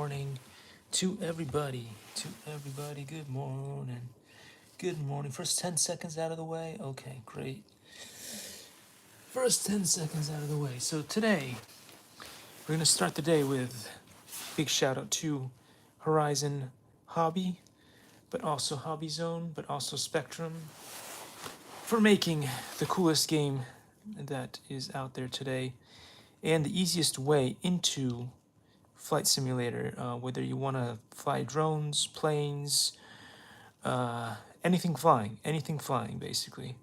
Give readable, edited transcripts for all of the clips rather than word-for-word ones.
morning to everybody. Good morning. Good morning. First 10 seconds out of the way. Okay, great. First 10 seconds out of the way. So today, we're going to start the day with big shout out to Horizon Hobby, but also Hobby Zone, but also Spectrum for making the coolest game that is out there today and the easiest way into Flight Simulator, whether you want to fly drones, planes, anything flying basically.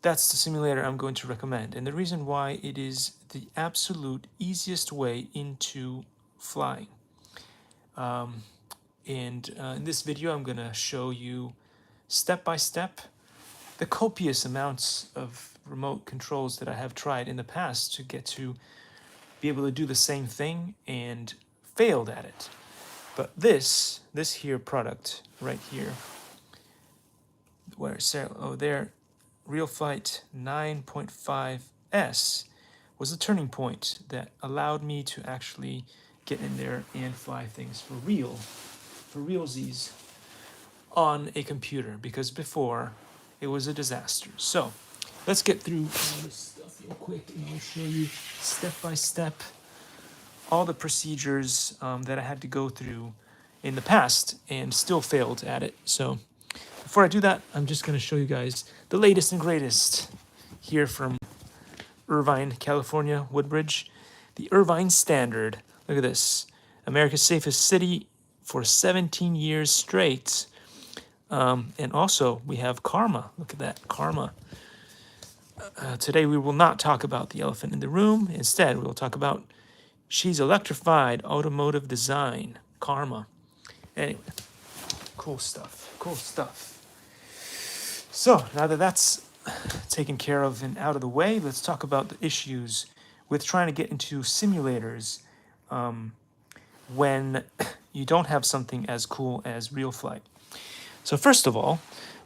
That's the simulator I'm going to recommend. And the reason why it is the absolute easiest way into flying. In this video, I'm going to show you step by step the copious amounts of remote controls that I have tried in the past to get to be able to do the same thing and failed at it. But this here product right here, there, Real Flight 9.5S was a turning point that allowed me to actually get in there and fly things for realsies on a computer, because before it was a disaster. So let's get through all this stuff real quick and I'll show you step by step all the procedures that I had to go through in the past and still failed at it. So before I do that, I'm just going to show you guys the latest and greatest here from Irvine, California, Woodbridge. The Irvine Standard. Look at this. America's safest city for 17 years straight. And also, we have Karma. Look at that, Karma. Today, we will not talk about the elephant in the room. Instead, we will talk about She's Electrified Automotive Design, Karma. Anyway, cool stuff. So, now that that's taken care of and out of the way, let's talk about the issues with trying to get into simulators when you don't have something as cool as Real Flight. So first of all,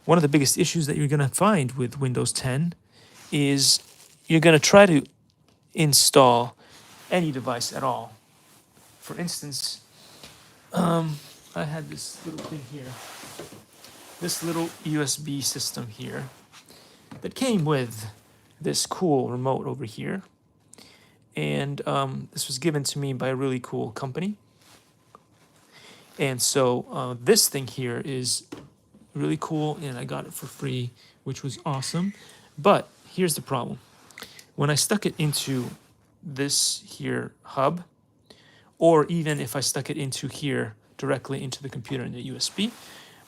one of the biggest issues that you're going to find with Windows 10 is you're going to try to install any device at all. For instance, I had this little thing here, this little USB system here that came with this cool remote over here. And this was given to me by a really cool company. And so this thing here is really cool, and I got it for free, which was awesome. But here's the problem. When I stuck it into this here hub, or even if I stuck it into here directly into the computer in the USB,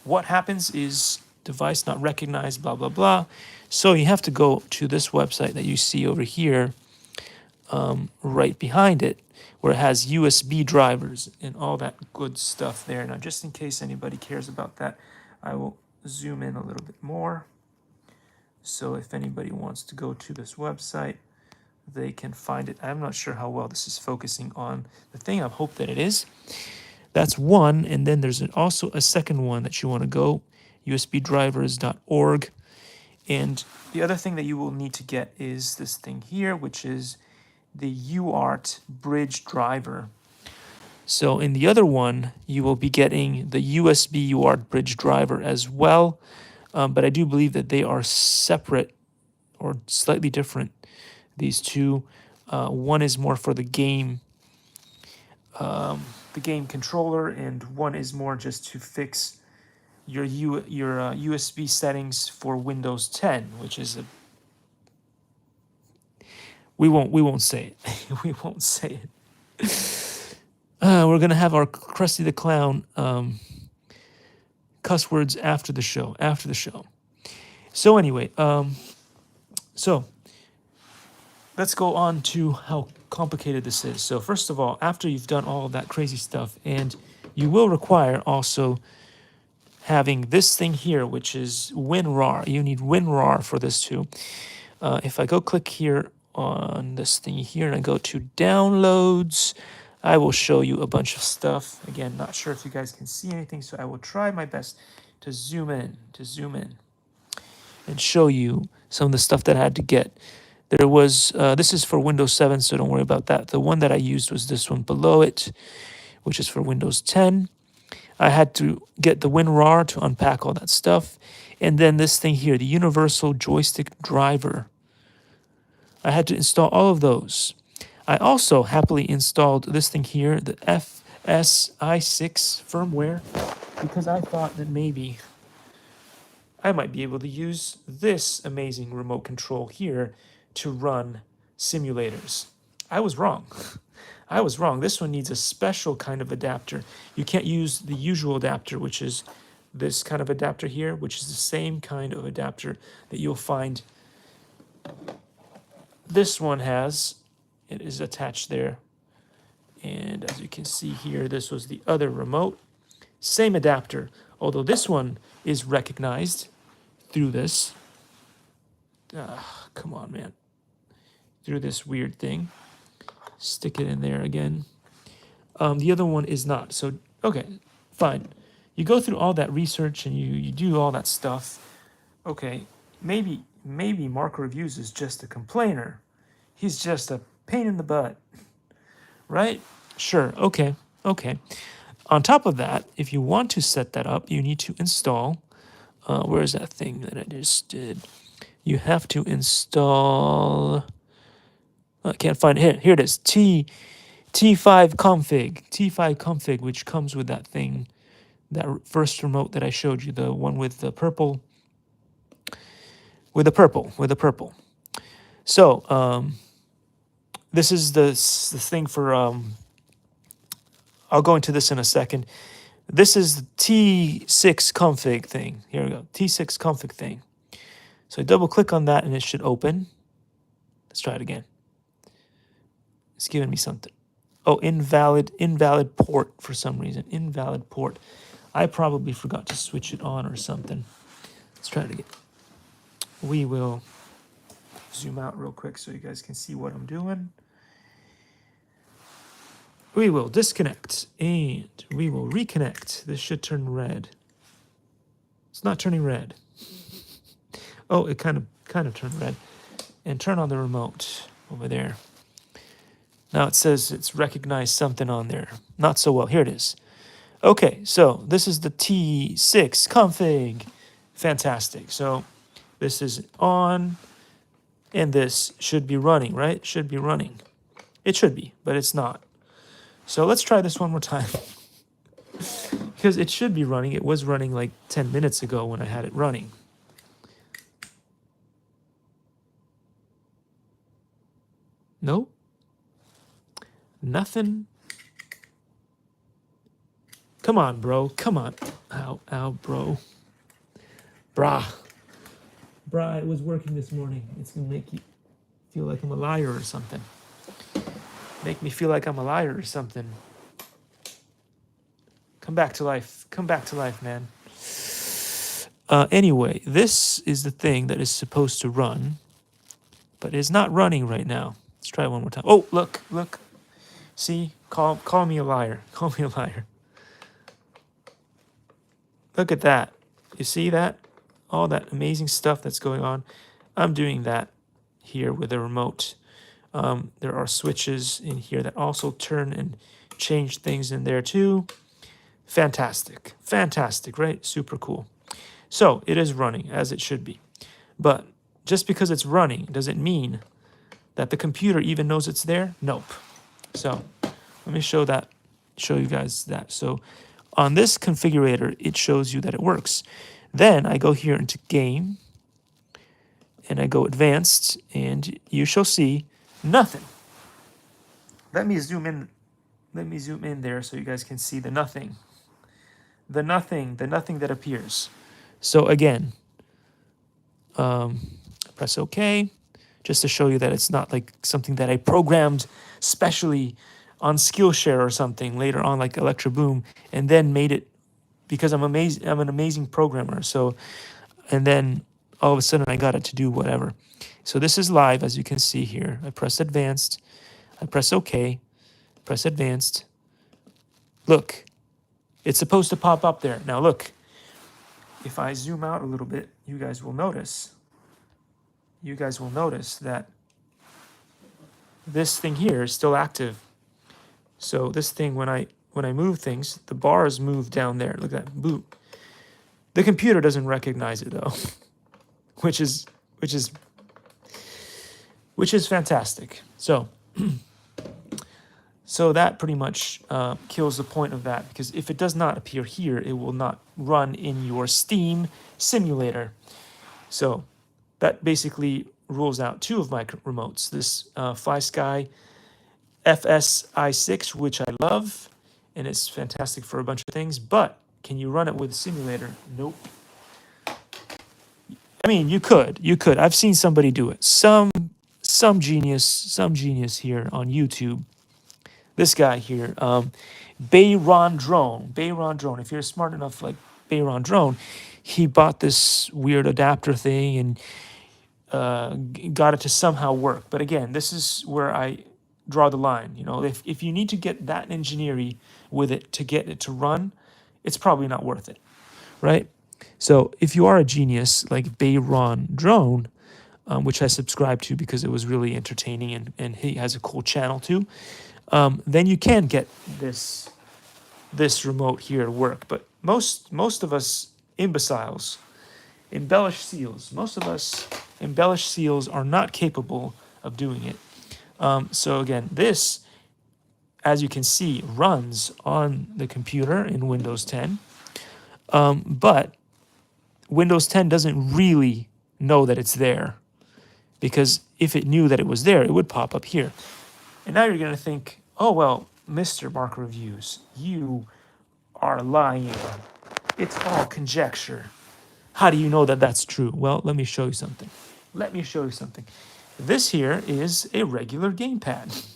what happens is device not recognized, blah, blah, blah. So you have to go to this website that you see over here, right behind it, where it has USB drivers and all that good stuff there. Now, just in case anybody cares about that, I will zoom in a little bit more. So if anybody wants to go to this website, they can find it. I'm not sure how well this is focusing on the thing. I hope that it is. That's one. And then there's also a second one that you want to go, usbdrivers.org. And the other thing that you will need to get is this thing here, which is the UART bridge driver. So in the other one, you will be getting the USB UART bridge driver as well. But I do believe that they are separate or slightly different, these two. One is more for the game controller, and one is more just to fix your USB settings for Windows 10, which is we won't say it. We won't say it. We're gonna have our Krusty the Clown cuss words after the show. So anyway, so let's go on to how complicated this is. So first of all, after you've done all of that crazy stuff, and you will require also having this thing here, which is WinRAR. You need WinRAR for this too. If I go click here on this thing here and I go to downloads, I will show you a bunch of stuff. Again, not sure if you guys can see anything, so I will try my best to zoom in and show you some of the stuff that I had to get. There was, this is for Windows 7, so don't worry about that. The one that I used was this one below it, which is for Windows 10. I had to get the WinRAR to unpack all that stuff. And then this thing here, the Universal Joystick Driver. I had to install all of those. I also happily installed this thing here, the FSI6 firmware, because I thought that maybe I might be able to use this amazing remote control here to run simulators. I was wrong. I was wrong. This one needs a special kind of adapter. You can't use the usual adapter, which is this kind of adapter here, which is the same kind of adapter that you'll find this one has. It is attached there. And as you can see here, this was the other remote. Same adapter, although this one is recognized through this. Come on, man. Through this weird thing. Stick it in there again. The other one is not. So, okay, fine. You go through all that research and you do all that stuff. Okay, maybe Mark Reviews is just a complainer. He's just a pain in the butt. Right? Sure, okay. On top of that, if you want to set that up, you need to install, where is that thing that I just did? You have to install, I can't find it. Here it is, T5 config, which comes with that thing, that first remote that I showed you, the one with the purple, with the purple. So, this is the thing for, I'll go into this in a second. This is the T6 config thing. Here we go, T6 config thing. So I double click on that and it should open. Let's try it again. It's giving me something. Oh, invalid port for some reason. Invalid port. I probably forgot to switch it on or something. Let's try it again. We will zoom out real quick so you guys can see what I'm doing. We will disconnect and we will reconnect. This should turn red. It's not turning red. Oh, it kind of turned red. And turn on the remote over there. Now it says it's recognized something on there. Not so well. Here it is. Okay, so this is the T6 config. Fantastic. So this is on, and this should be running, right? Should be running. It should be, but it's not. So let's try this one more time. Because it should be running. It was running like 10 minutes ago when I had it running. Nope. Nothing. Come on, bro. Come on. Ow, bro. Brah, it was working this morning. It's going to make you feel like I'm a liar or something. Make me feel like I'm a liar or something. Come back to life. Come back to life, man. Anyway, this is the thing that is supposed to run, but it's not running right now. Let's try it one more time. Oh, look. See? Call me a liar. Call me a liar. Look at that. You see that? All that amazing stuff that's going on. I'm doing that here with the remote. There are switches in here that also turn and change things in there too. Fantastic, right? Super cool. So it is running as it should be. But just because it's running doesn't mean that the computer even knows it's there. Nope. So let me show you guys that. So on this configurator, it shows you that it works. Then I go here into game and I go advanced and you shall see nothing. Let me zoom in there so you guys can see the nothing. The nothing that appears. So again, press OK, just to show you that it's not like something that I programmed specially on Skillshare or something later on, like Electro Boom, and then made it because I'm an amazing programmer. So, and then all of a sudden I got it to do whatever. So this is live, as you can see here. I press advanced, I press OK, press advanced. Look, it's supposed to pop up there. Now look, if I zoom out a little bit, you guys will notice that this thing here is still active. So this thing, when I move things, the bars move down there. Look at that, boop. The computer doesn't recognize it though, which is which is which is fantastic. So so that pretty much kills the point of that, because if it does not appear here, it will not run in your Steam simulator. So that basically rules out two of my remotes. This FlySky FSI6, which I love, and it's fantastic for a bunch of things, but can you run it with a simulator? Nope. I mean, you could. I've seen somebody do it. Some genius here on YouTube. This guy here, Bayron Drone. If you're smart enough like Bayron Drone, he bought this weird adapter thing and got it to somehow work. But again, this is where I draw the line. You know, if you need to get that engineering with it to get it to run, it's probably not worth it, right? So if you are a genius like Bayron Drone, which I subscribe to because it was really entertaining and he has a cool channel too, then you can get this remote here to work. But most of us imbeciles, embellished seals, most of us embellished seals are not capable of doing it. So again, this, as you can see, runs on the computer in Windows 10, but Windows 10 doesn't really know that it's there, because if it knew that it was there, it would pop up here. And now you're going to think, oh, well, Mr. Mark Reviews, you are lying. It's all conjecture. How do you know that that's true? Well, let me show you something. This here is a regular gamepad.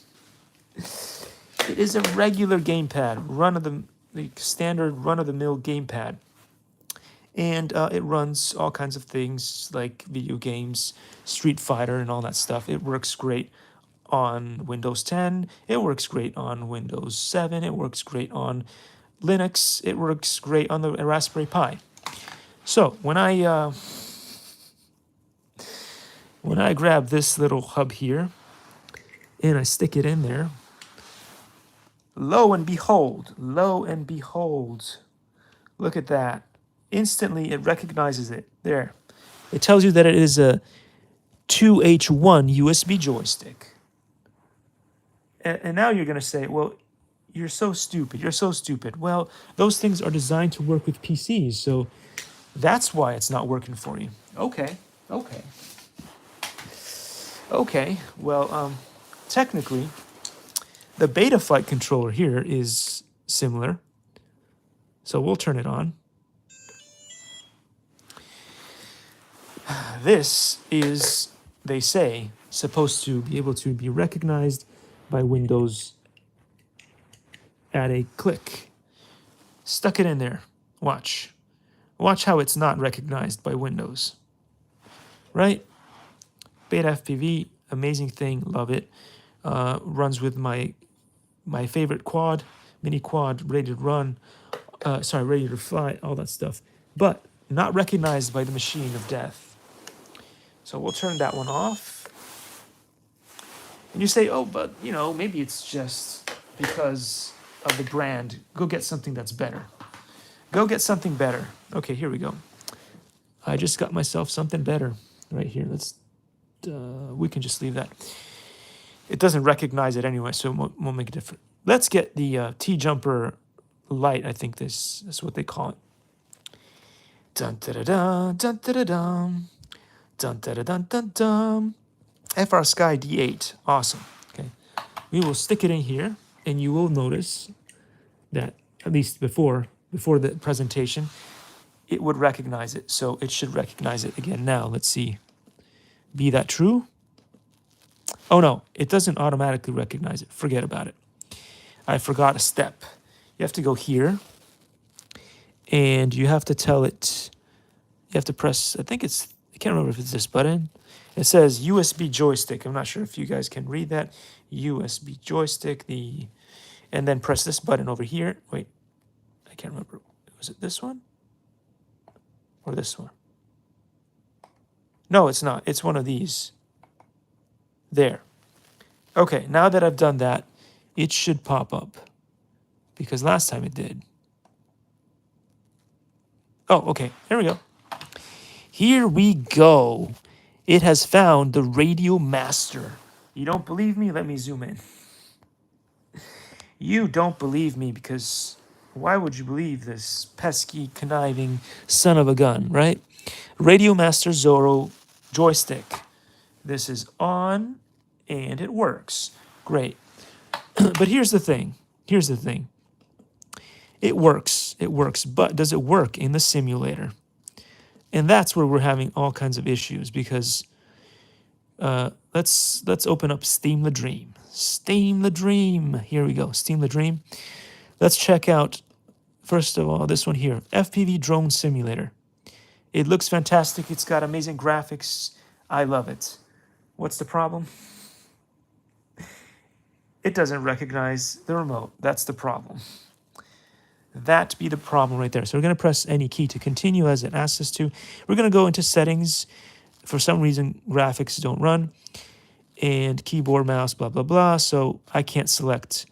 It is a regular gamepad, the standard run-of-the-mill gamepad. And it runs all kinds of things like video games, Street Fighter, and all that stuff. It works great on Windows 10. It works great on Windows 7. It works great on Linux. It works great on the Raspberry Pi. So when I grab this little hub here and I stick it in there, lo and behold, look at that. Instantly, it recognizes it. There. It tells you that it is a 2H1 USB joystick. And now you're going to say, well, you're so stupid. Well, those things are designed to work with PCs, so that's why it's not working for you. Okay. Well, technically, the Betaflight controller here is similar. So we'll turn it on. This is, they say, supposed to be able to be recognized by Windows at a click. Stuck it in there. Watch how it's not recognized by Windows. Right? Beta FPV, amazing thing, love it. Runs with my favorite quad, mini quad, ready to run, ready to fly, all that stuff. But not recognized by the machine of death. So we'll turn that one off. And you say, oh, but, you know, maybe it's just because of the brand. Go get something that's better. Okay, here we go. I just got myself something better right here. We can just leave that. It doesn't recognize it anyway, so it won't make a difference. Let's get the T-Jumper Lite. I think that's what they call it. Dun-da-da-dun, dun-da-da-dun. Dun, dun, dun, dun, dun, dun. FrSky D8. Awesome. Okay. We will stick it in here, and you will notice that, at least before the presentation, it would recognize it. So it should recognize it again now. Let's see. Be that true? Oh, no. It doesn't automatically recognize it. Forget about it. I forgot a step. You have to go here, and you have to tell it, you have to press, I can't remember if it's this button. It says USB joystick. I'm not sure if you guys can read that. USB joystick, and then press this button over here. Wait, I can't remember. Was it this one? Or this one? No, it's not. It's one of these. There. Okay, now that I've done that, it should pop up because last time it did. Oh, okay, there we go. Here we go. It has found the Radio Master. You don't believe me? Let me zoom in. You don't believe me because why would you believe this pesky, conniving son of a gun, right? Radio Master Zorro joystick. This is on and it works. Great. But here's the thing. Here's the thing. It works. It works. But does it work in the simulator? And that's where we're having all kinds of issues because let's open up Steam the Dream. Steam the Dream. Here we go. Steam the Dream. Let's check out, first of all, this one here. FPV Drone Simulator. It looks fantastic. It's got amazing graphics. I love it. What's the problem? It doesn't recognize the remote. That's the problem. That be the problem right there. So we're going to press any key to continue as it asks us to. We're going to go into settings. For some reason, graphics don't run. And keyboard, mouse, blah, blah, blah. So I can't select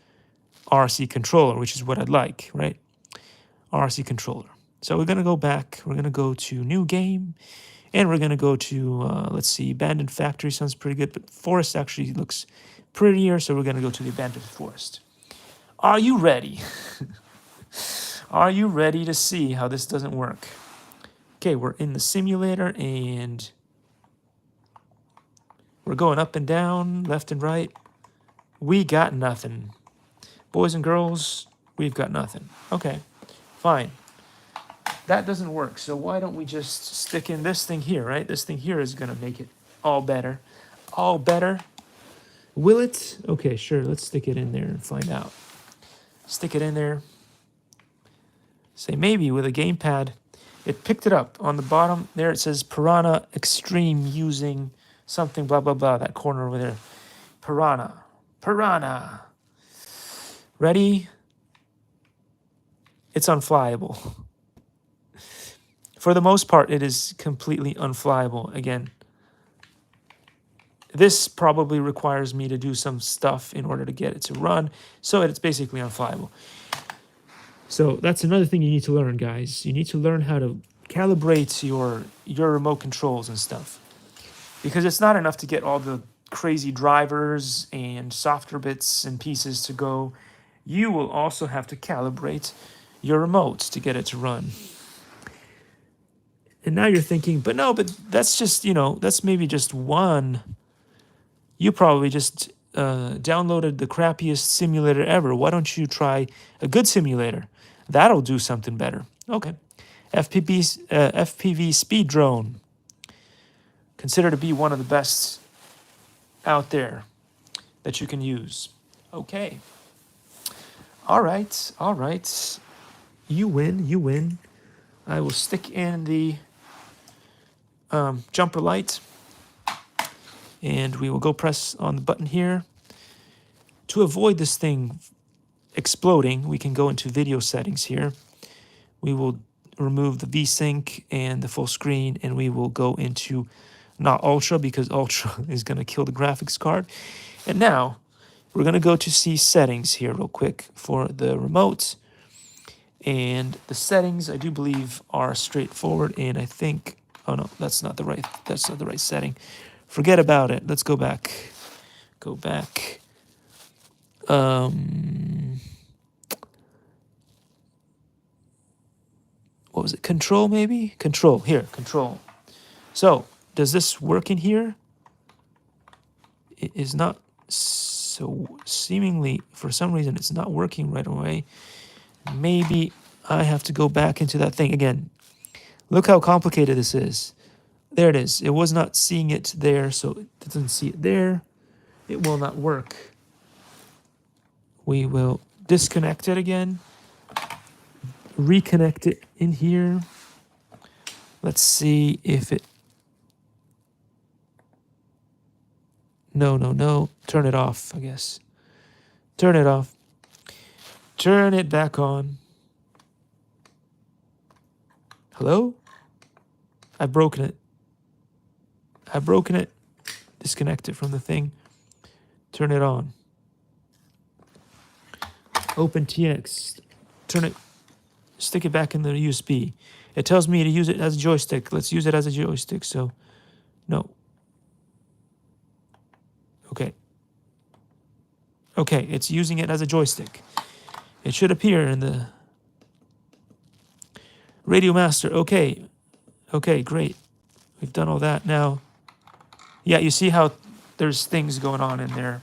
RC controller, which is what I'd like, right? RC controller. So we're going to go back. We're going to go to new game. And we're going to go to, let's see, abandoned factory sounds pretty good. But forest actually looks prettier. So we're going to go to the abandoned forest. Are you ready? Are you ready to see how this doesn't work? Okay, we're in the simulator and we're going up and down, left and right. We got nothing. Boys and girls, we've got nothing. Okay, fine. That doesn't work, so why don't we just stick in this thing here, right? This thing here is gonna make it all better. All better. Will it? Okay, sure, let's stick it in there and find out. Stick it in there. Say maybe with a gamepad. It picked it up on the bottom there. It says Piranha Extreme using something blah blah blah. That corner over there. Piranha. Piranha. Ready? It's unflyable. For the most part, it is completely unflyable. Again, this probably requires me to do some stuff in order to get it to run. So it's basically unflyable. So that's another thing you need to learn, guys. You need to learn how to calibrate your remote controls and stuff. Because it's not enough to get all the crazy drivers and software bits and pieces to go. You will also have to calibrate your remotes to get it to run. And now you're thinking, but that's just, that's maybe just one. You probably just downloaded the crappiest simulator ever. Why don't you try a good simulator? That'll do something better. Okay. FPV Speed Drone. Considered to be one of the best out there that you can use. Okay. All right. All right. You win. You win. I will stick in the jumper light. And we will go press on the button here. To avoid this thing exploding, we can go into video settings here. We will remove the VSync and the full screen, and we will go into not Ultra because Ultra is going to kill the graphics card. And now we're going to go to see settings here real quick for the remote. And the settings, I do believe, are straightforward. And I think, oh no, that's not the right setting. Forget about it. Let's go back. Go back. What was it? Control, maybe? Control. Here, control. So, does this work in here? It is not. So, seemingly, for some reason, it's not working right away. Maybe I have to go back into that thing again. Look how complicated this is. There it is. It was not seeing it there, so it doesn't see it there. It will not work. We will disconnect it again. Reconnect it in here. Let's see if it... No. Turn it off, I guess. Turn it off. Turn it back on. Hello? I've broken it. Disconnect it from the thing. turn it on. Open TX, turn it, stick it back in the USB. It tells me to use it as a joystick. Let's use it as a joystick, so no. Okay. Okay, it's using it as a joystick. It should appear in the Radio Master. Okay. Okay, great. We've done all that now. Yeah, you see how there's things going on in there.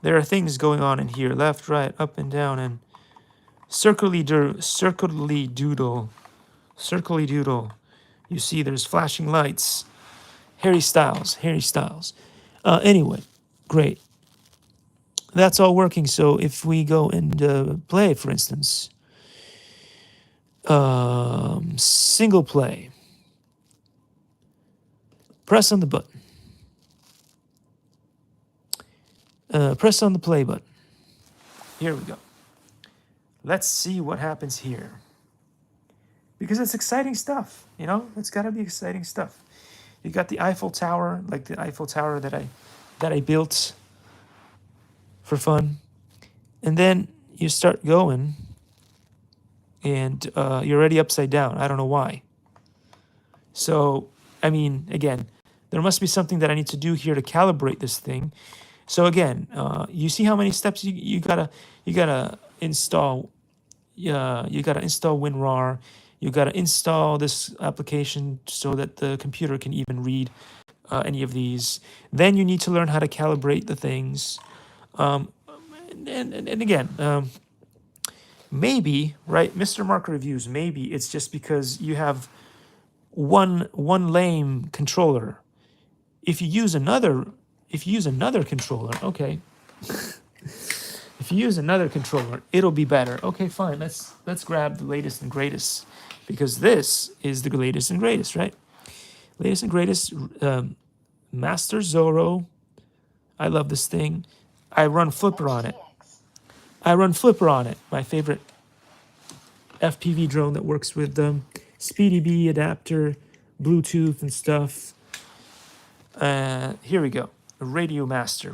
There are things going on in here. Left, right, up and down, and circly doodle. You see there's flashing lights. Harry Styles. Anyway, great. That's all working. So if we go and play, for instance, single play, press on the button. Press on the play button. Here we go. Let's see what happens here. Because it's exciting stuff, you know? It's got to be exciting stuff. You got the Eiffel Tower, like the Eiffel Tower that I built for fun. And then you start going, and you're already upside down. I don't know why. So, I mean, again, there must be something that I need to do here to calibrate this thing. So again, you see how many steps you gotta install. You gotta install WinRAR. You gotta install this application so that the computer can even read any of these. Then you need to learn how to calibrate the things. And again, maybe, right, Mr. Mark Reviews, maybe it's just because you have one lame controller. If you use another controller, okay. If you use another controller, it'll be better. Okay, fine. Let's grab the latest and greatest, because this is the latest and greatest, right? Latest and greatest, Master Zorro. I love this thing. I run Flipper on it. My favorite FPV drone that works with Speedy B adapter, Bluetooth and stuff. Here we go. Radio Master.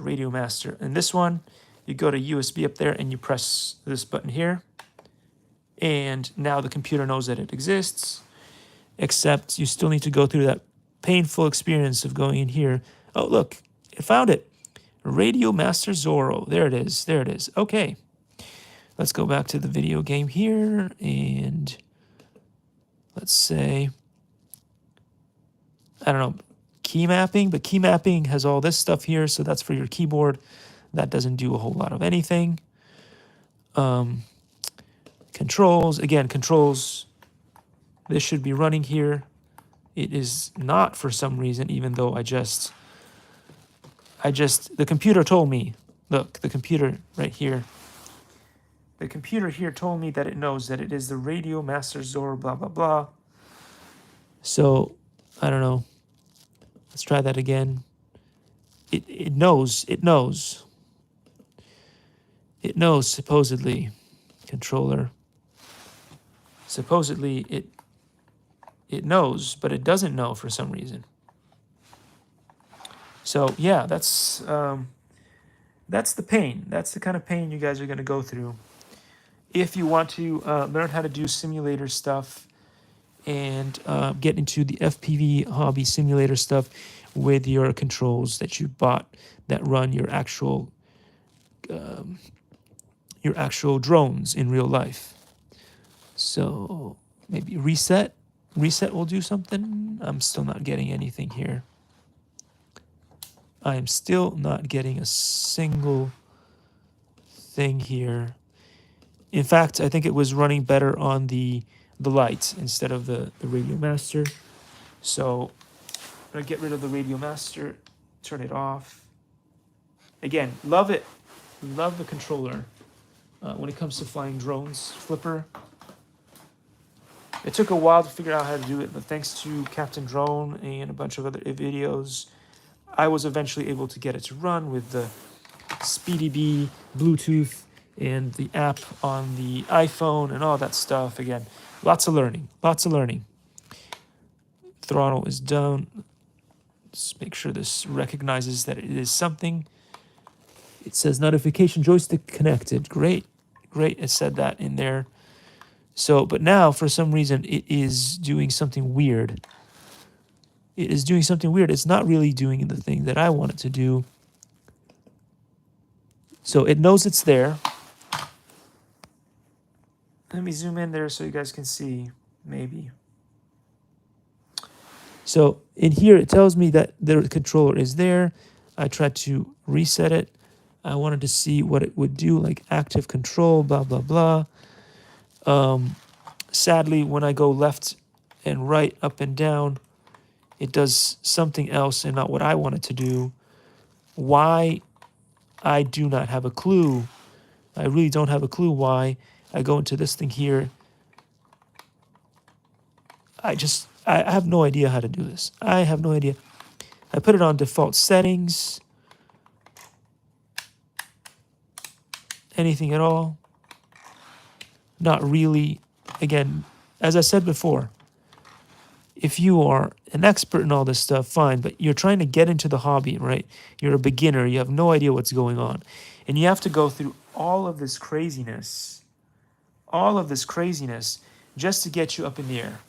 And this one, you go to USB up there and you press this button here. And now the computer knows that it exists, except you still need to go through that painful experience of going in here. Oh, look, it found it. Radio Master Zorro. There it is. Okay. Let's go back to the video game here, and let's say, I don't know, key mapping, but key mapping has all this stuff here, so that's for your keyboard. That doesn't do a whole lot of anything. Controls, again, controls, this should be running here. It is not for some reason, even though the computer told me, look, the computer right here. The computer here told me that it knows that it is the Radio Master Zorro, blah, blah, blah. So, I don't know. Let's try that again. It knows, supposedly. Controller. Supposedly, it knows, but it doesn't know for some reason. So, yeah, that's the pain. That's the kind of pain you guys are going to go through if you want to learn how to do simulator stuff and get into the FPV hobby simulator stuff with your controls that you bought that run your actual drones in real life. So maybe reset will do something. I'm still not getting anything here. I am still not getting a single thing here. In fact, I think it was running better on the lights instead of the Radio Master. So I'm going to get rid of the Radio Master, turn it off. Again, love it. Love the controller when it comes to flying drones. Flipper. It took a while to figure out how to do it, but thanks to Captain Drone and a bunch of other videos, I was eventually able to get it to run with the Speedy B, Bluetooth, and the app on the iPhone and all that stuff. Again, lots of learning. Throttle is down. Let's make sure this recognizes that it is something. It says notification joystick connected. Great, great. It said that in there. So, but now for some reason it is doing something weird. It is doing something weird. It's not really doing the thing that I want it to do. So it knows it's there. Let me zoom in there so you guys can see, maybe. So in here, it tells me that the controller is there. I tried to reset it. I wanted to see what it would do, like active control, blah, blah, blah. Sadly, when I go left and right, up and down, it does something else and not what I want it to do. Why? I do not have a clue. I really don't have a clue why. I go into this thing here. I have no idea how to do this. I have no idea. I put it on default settings. Anything at all? Not really. Again, as I said before, if you are an expert in all this stuff, fine, but you're trying to get into the hobby, right? You're a beginner. You have no idea what's going on. And you have to go through all of this craziness, just to get you up in the air.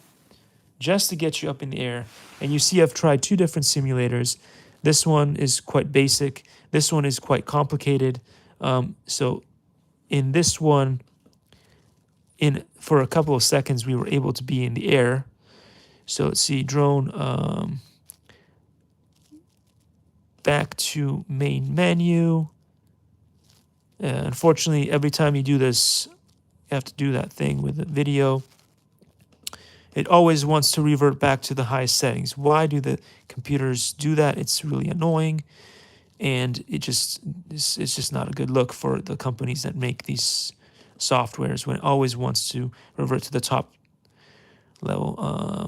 Just to get you up in the air. And you see I've tried 2 different simulators. This one is quite basic. This one is quite complicated. So in this one, for a couple of seconds, we were able to be in the air. So let's see, drone, back to main menu. Unfortunately, every time you do this, you have to do that thing with the video. It always wants to revert back to the highest settings. Why do the computers do that? It's really annoying, and it's just not a good look for the companies that make these softwares when it always wants to revert to the top level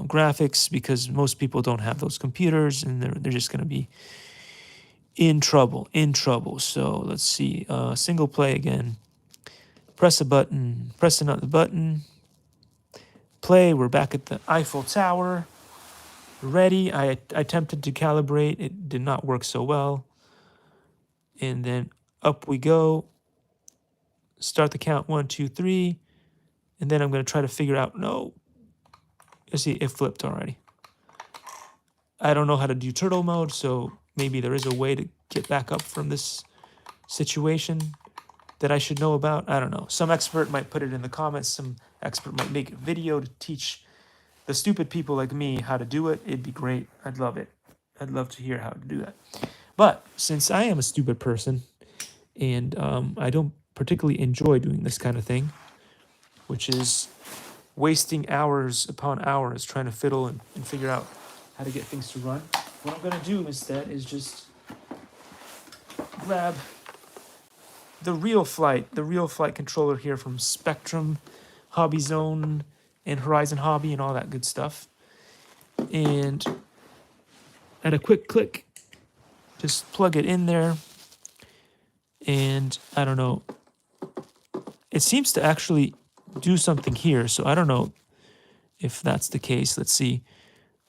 graphics, because most people don't have those computers, and they're just going to be in trouble. So let's see, single play again. Press a button, press another button. Play. We're back at the Eiffel Tower. Ready. I attempted to calibrate. It did not work so well. And then up we go. Start the count 1, 2, 3. And then I'm going to try to figure out. No. You see, it flipped already. I don't know how to do turtle mode, so maybe there is a way to get back up from this situation that I should know about. I don't know. Some expert might put it in the comments. Some expert might make a video to teach the stupid people like me how to do it. It'd be great. I'd love it. I'd love to hear how to do that. But since I am a stupid person, and I don't particularly enjoy doing this kind of thing, which is wasting hours upon hours trying to fiddle and figure out how to get things to run, what I'm going to do instead is just grab the Real Flight controller here from Spectrum, Hobby Zone, and Horizon Hobby, and all that good stuff. And at a quick click, just plug it in there. And I don't know, it seems to actually do something here. So I don't know if that's the case. Let's see.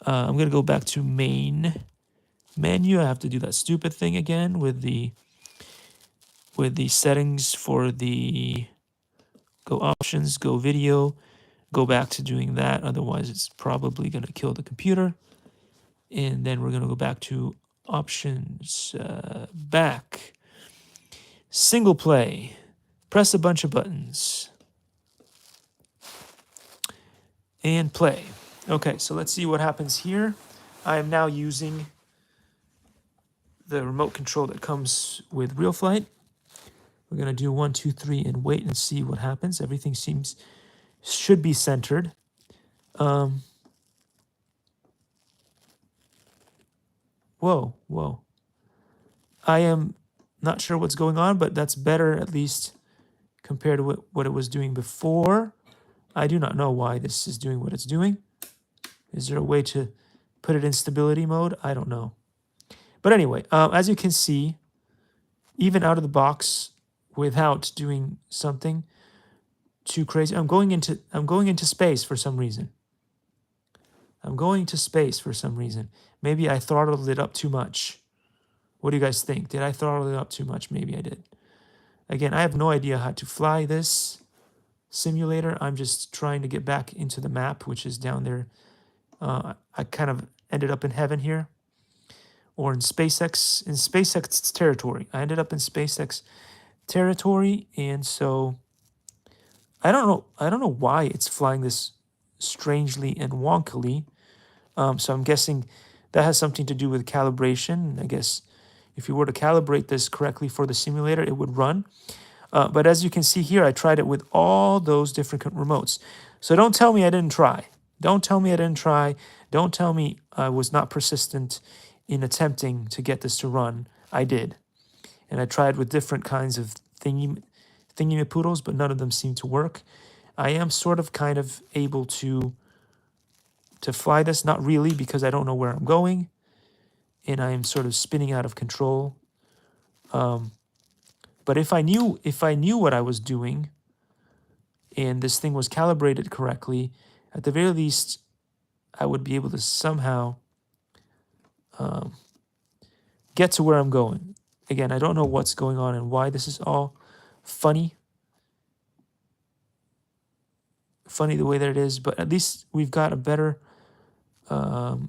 I'm going to go back to main menu. I have to do that stupid thing again with the settings for the go options, go video, go back to doing that. Otherwise, it's probably going to kill the computer. And then we're going to go back to options, back, single play, press a bunch of buttons, and play. Okay, so let's see what happens here. I am now using the remote control that comes with Real Flight. We're going to do 1, 2, 3 and wait and see what happens. Everything should be centered. Whoa. I am not sure what's going on, but that's better at least compared to what it was doing before. I do not know why this is doing what it's doing. Is there a way to put it in stability mode? I don't know. But anyway, as you can see, even out of the box, without doing something too crazy, I'm going into space for some reason. I'm going to space for some reason. Maybe I throttled it up too much. What do you guys think? Did I throttle it up too much? Maybe I did. Again, I have no idea how to fly this simulator. I'm just trying to get back into the map, which is down there. I kind of ended up in heaven here, or in SpaceX territory. I ended up in SpaceX territory, and so I don't know. I don't know why it's flying this strangely and wonkily. So I'm guessing that has something to do with calibration. I guess if you were to calibrate this correctly for the simulator, it would run. But as you can see here, I tried it with all those different remotes. So don't tell me I didn't try. Don't tell me I didn't try. Don't tell me I was not persistent in attempting to get this to run. I did. And I tried with different kinds of thingy-poodles, but none of them seemed to work. I am sort of kind of able to fly this, not really, because I don't know where I'm going, and I am sort of spinning out of control. But if I knew what I was doing, and this thing was calibrated correctly, at the very least, I would be able to somehow get to where I'm going. Again, I don't know what's going on and why this is all funny the way that it is, but at least we've got a better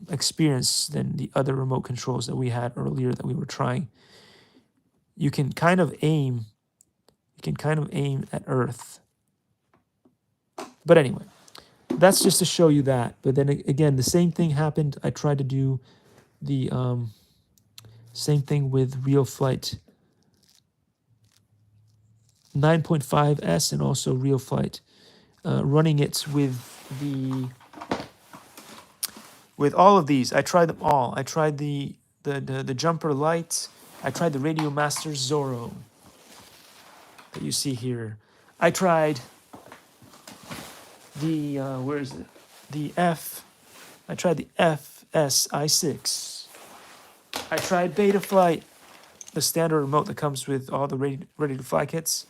experience than the other remote controls that we had earlier that we were trying. You can kind of aim at Earth. But anyway, that's just to show you that. But then again, the same thing happened. I tried to do the same thing with Real Flight 9.5S and also Real Flight, running it with all of these. I tried them all. I tried the jumper light. I tried the Radio Master Zorro that you see here. I tried the where is it? I tried the FSI6. I tried Beta Flight, the standard remote that comes with all the ready to fly kits.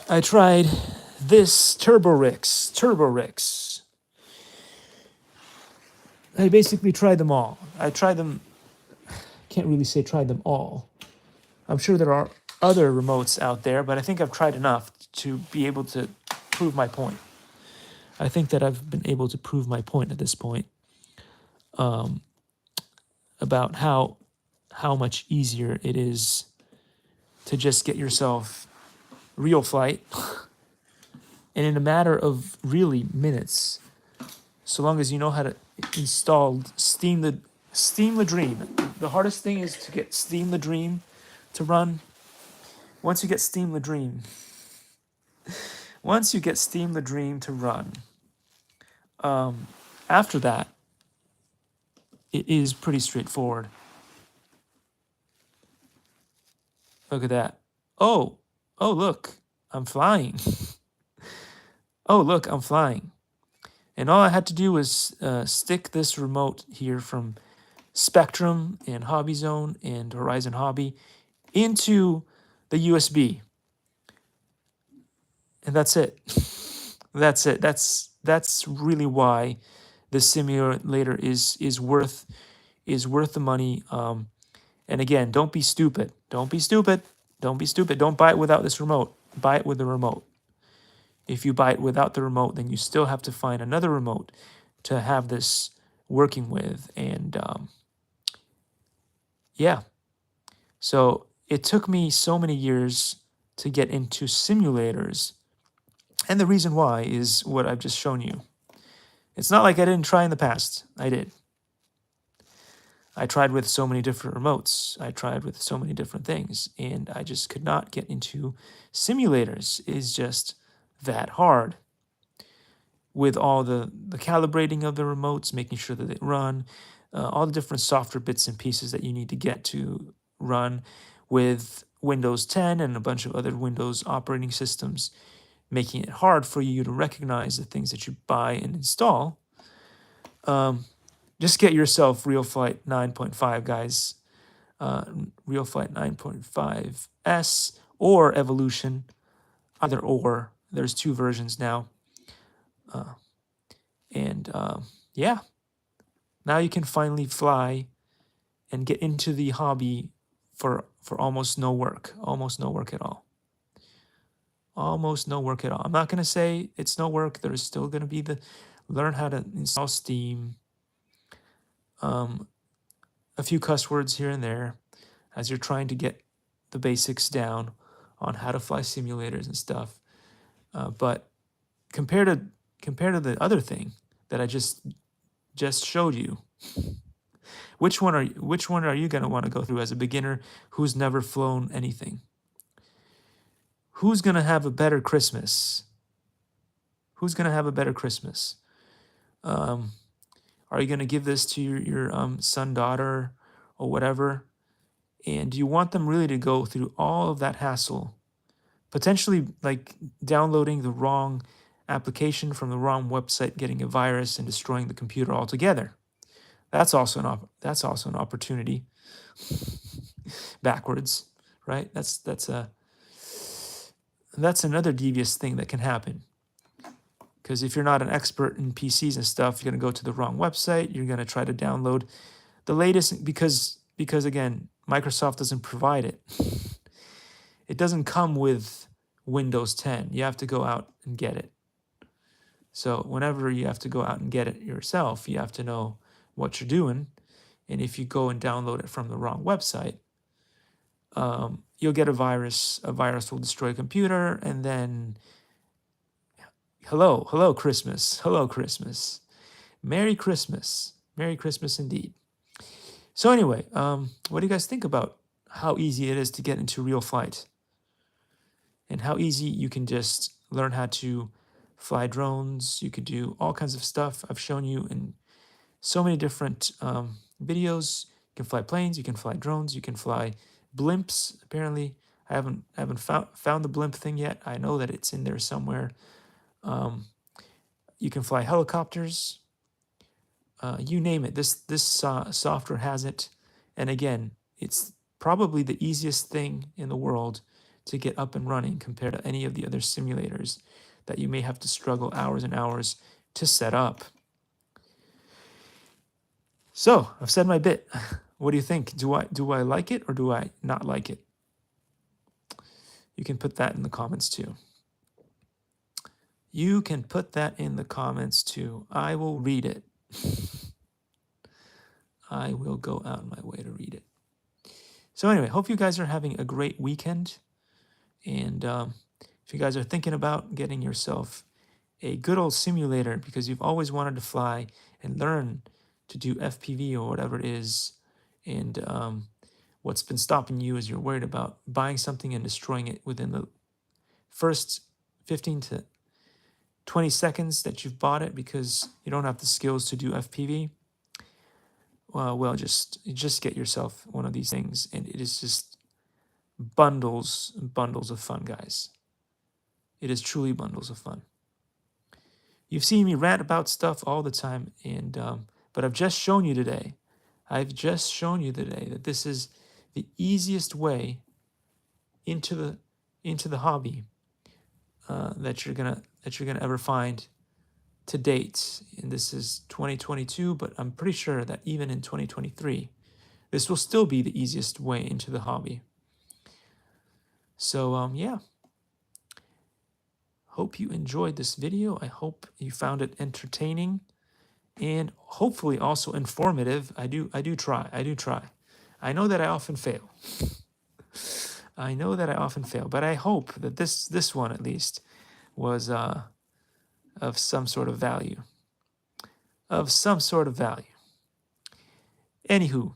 I tried this Turbo Rix. I basically tried them all. Can't really say tried them all. I'm sure there are other remotes out there, but I think I've tried enough to be able to prove my point. I think that I've been able to prove my point at this point, about how much easier it is to just get yourself real flight, and in a matter of really minutes, so long as you know how to install Steam the Dream. The hardest thing is to get Steam the Dream to run. Once you get Steam the Dream to run, after that, it is pretty straightforward. Look at that. Oh, look, I'm flying. Oh, look, I'm flying. And all I had to do was stick this remote here from Spectrum and Hobby Zone and Horizon Hobby into the USB. And that's it. That's it. That's really why this simulator is worth the money. And again, don't be stupid. Don't buy it without this remote. Buy it with the remote. If you buy it without the remote, then you still have to find another remote to have this working with. And yeah. So it took me so many years to get into simulators. And the reason why is what I've just shown you. It's not like I didn't try in the past. I did. I tried with so many different remotes. I tried with so many different things. And I just could not get into simulators. It's just that hard. With all the calibrating of the remotes, making sure that they run, all the different software bits and pieces that you need to get to run with Windows 10 and a bunch of other Windows operating systems, making it hard for you to recognize the things that you buy and install. Just get yourself Real Flight 9.5, guys. Real Flight 9.5S or Evolution, either or. There's two versions now. And yeah, now you can finally fly and get into the hobby for almost no work, almost no work at all. Almost no work at all. I'm not going to say it's no work. There's still going to be the learn how to install Steam, a few cuss words here and there as you're trying to get the basics down on how to fly simulators and stuff. But compared to the other thing that I just showed you, which one are you going to want to go through as a beginner who's never flown anything? Who's going to have a better Christmas? Who's going to have a better Christmas? Are you going to give this to your son, daughter, or whatever? And do you want them really to go through all of that hassle, potentially like downloading the wrong application from the wrong website, getting a virus, and destroying the computer altogether? That's also an opportunity. Backwards, right? That's another devious thing that can happen. Because if you're not an expert in PCs and stuff, you're going to go to the wrong website. You're going to try to download the latest because again, Microsoft doesn't provide it. It doesn't come with Windows 10. You have to go out and get it. So whenever you have to go out and get it yourself, you have to know what you're doing. And if you go and download it from the wrong website, you'll get a virus. A virus will destroy a computer, and then hello Christmas, hello Christmas, Merry Christmas, Merry Christmas indeed. So anyway, what do you guys think about how easy it is to get into real flight, and how easy you can just learn how to fly drones? You could do all kinds of stuff I've shown you in so many different videos. You can fly planes, you can fly drones, you can fly blimps. Apparently, I haven't found the blimp thing yet. I know that it's in there somewhere. You can fly helicopters. You name it. This software has it. And again, it's probably the easiest thing in the world to get up and running compared to any of the other simulators that you may have to struggle hours and hours to set up. So I've said my bit. What do you think? Do I like it or do I not like it? You can put that in the comments too. You can put that in the comments too. I will read it. I will go out of my way to read it. So anyway, hope you guys are having a great weekend. And if you guys are thinking about getting yourself a good old simulator because you've always wanted to fly and learn to do FPV or whatever it is, and what's been stopping you is you're worried about buying something and destroying it within the first 15 to 20 seconds that you've bought it because you don't have the skills to do FPV. Well, just get yourself one of these things, and it is just bundles and bundles of fun, guys. It is truly bundles of fun. You've seen me rant about stuff all the time, and but I've just shown you today. That this is the easiest way into the hobby that you're gonna ever find to date. And this is 2022, but I'm pretty sure that even in 2023, this will still be the easiest way into the hobby. So yeah. Hope you enjoyed this video. I hope you found it entertaining and hopefully also informative. I do try. I know that I often fail. But I hope that this one at least was of some sort of value. Anywho,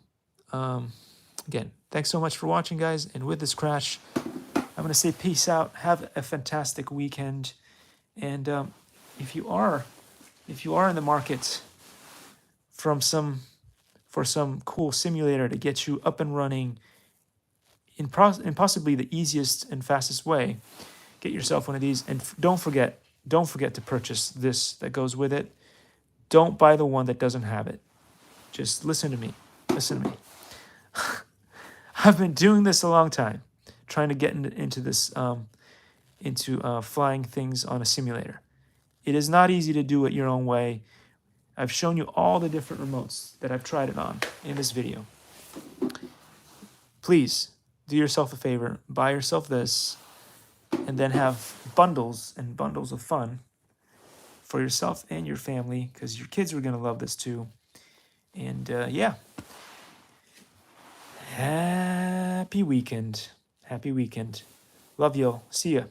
again, thanks so much for watching, guys. And with this crash, I'm going to say peace out. Have a fantastic weekend. And if you are in the market for some cool simulator to get you up and running in possibly the easiest and fastest way, get yourself one of these. And don't forget to purchase this that goes with it. Don't buy the one that doesn't have it. Just listen to me. I've been doing this a long time, trying to get into this, flying things on a simulator. It is not easy to do it your own way I've shown you all the different remotes that I've tried it on in this video. Please do yourself a favor, buy yourself this, and then have bundles and bundles of fun for yourself and your family, because your kids are going to love this too. And yeah, happy weekend. Happy weekend. Love y'all. See ya.